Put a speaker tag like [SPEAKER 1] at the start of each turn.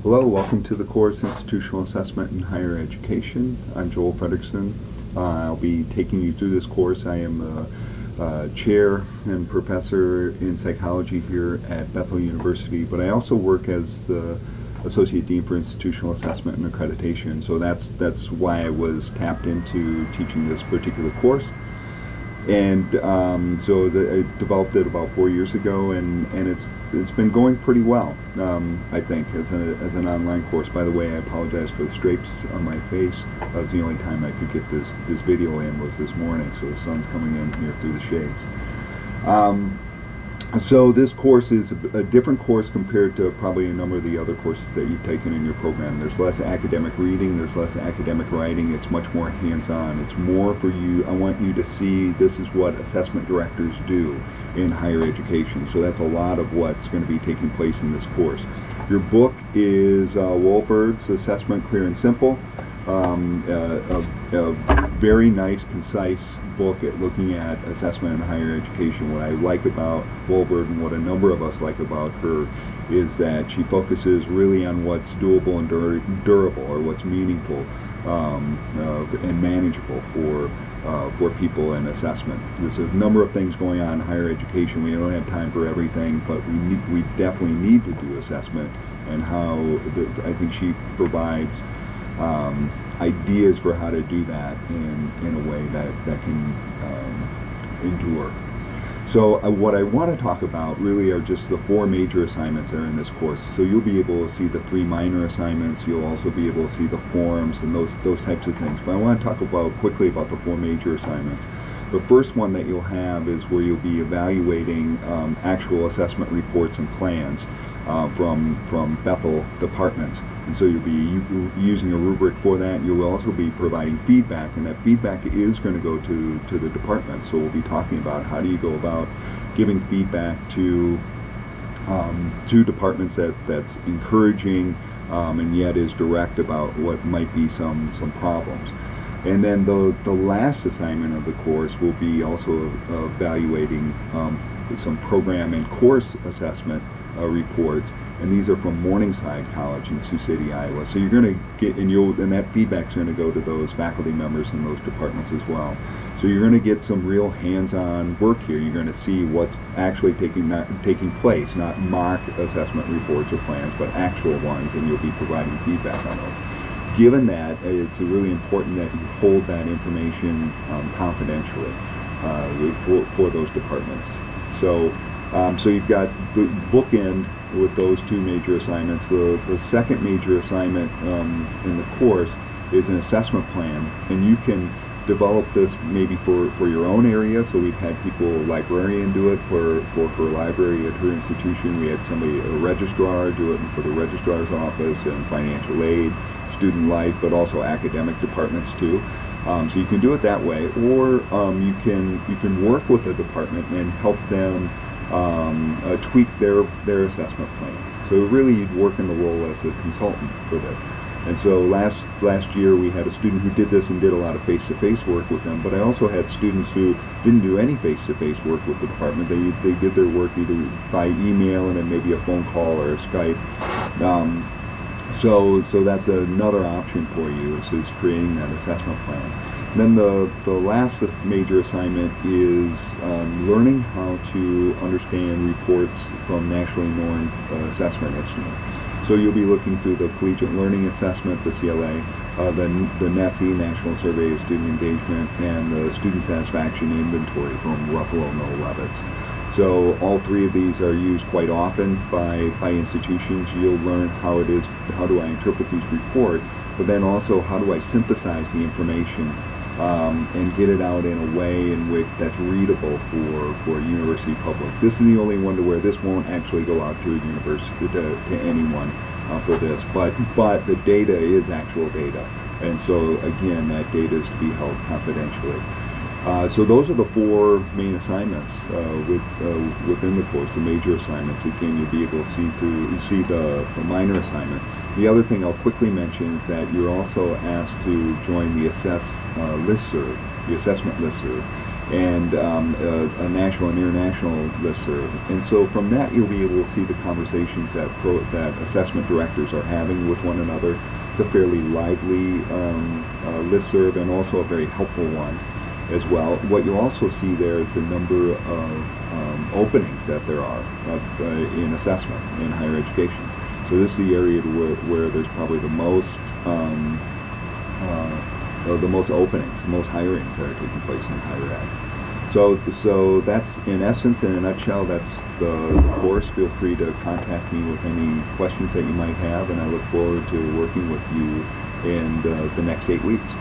[SPEAKER 1] Hello, welcome to the course Institutional Assessment in Higher Education. I'm Joel Fredrickson. I'll be taking you through this course. I am a chair and professor in psychology here at Bethel University, but I also work as the Associate Dean for Institutional Assessment and Accreditation, so that's why I was tapped into teaching this particular course. And so I developed it about 4 years ago, and it's been going pretty well, I think, as an online course. By the way, I apologize for the stripes on my face. That was the only time I could get this video in was this morning, so the sun's coming in here through the shades. So this course is a different course compared to probably a number of the other courses that you've taken in your program. There's less academic reading, there's less academic writing, it's much more hands-on. It's more for you, I want you to see this is what assessment directors do in higher education. So that's a lot of what's going to be taking place in this course. Your book is Wolbert's Assessment Clear and Simple. A very nice, concise book at looking at assessment in higher education. What I like about Wolbert and what a number of us like about her is that she focuses really on what's doable and durable, or what's meaningful and manageable for people in assessment. There's a number of things going on in higher education. We don't have time for everything, but we definitely need to do assessment, and how I think she provides ideas for how to do that in a way that can endure. So what I want to talk about really are just the 4 major assignments that are in this course. So you'll be able to see the 3 minor assignments. You'll also be able to see the forms and those types of things. But I want to talk quickly about the 4 major assignments. The first one that you'll have is where you'll be evaluating actual assessment reports and plans from Bethel departments. And so you'll be using a rubric for that. You will also be providing feedback, and that feedback is going to go to the department. So we'll be talking about how do you go about giving feedback to departments that's encouraging and yet is direct about what might be some problems. And then the last assignment of the course will be also evaluating some program and course assessment reports. And these are from Morningside College in Sioux City, Iowa. So you're going to get, and that feedback's going to go to those faculty members in those departments as well. So you're going to get some real hands-on work here. You're going to see what's actually taking place, not mock assessment reports or plans, but actual ones, and you'll be providing feedback on those. Given that, it's really important that you hold that information confidentially for those departments. So you've got the bookend with those 2 major assignments. The second major assignment in the course is an assessment plan, and you can develop this maybe for your own area. So we've had people, a librarian, do it for her library at her institution. We had somebody, a registrar, do it for the registrar's office, and financial aid, student life, but also academic departments too. So you can do it that way, or you can work with a department and help them tweak their assessment plan. So really you'd work in the role as a consultant for this. And so last year we had a student who did this and did a lot of face-to-face work with them, but I also had students who didn't do any face-to-face work with the department. They did their work either by email and then maybe a phone call or a Skype. So that's another option for you, so it's creating that assessment plan. Then the last major assignment is learning how to understand reports from nationally known assessment instruments. So you'll be looking through the Collegiate Learning Assessment, the CLA, the NSE, National Survey of Student Engagement, and the Student Satisfaction Inventory from Ruffalo Noel Levitz. So all 3 of these are used quite often by institutions. You'll learn how do I interpret these reports, but then also how do I synthesize the information and get it out in a way in which that's readable for a university public. This is the only one to where this won't actually go out to a university, to anyone for this, but the data is actual data, and so again that data is to be held confidentially. So those are the 4 main assignments within the course, the major assignments. Again, you'll be able to see the minor assignments. The other thing I'll quickly mention is that you're also asked to join the assessment listserv. and a national and international listserv. And so from that, you'll be able to see the conversations that assessment directors are having with one another. It's a fairly lively listserv, and also a very helpful one as well. What you'll also see there is the number of openings that there are in assessment in higher education. So this is the area where there's probably the most openings, the most hirings that are taking place in higher ed. So that's, in essence, in a nutshell, that's the course. Feel free to contact me with any questions that you might have, and I look forward to working with you in the next 8 weeks.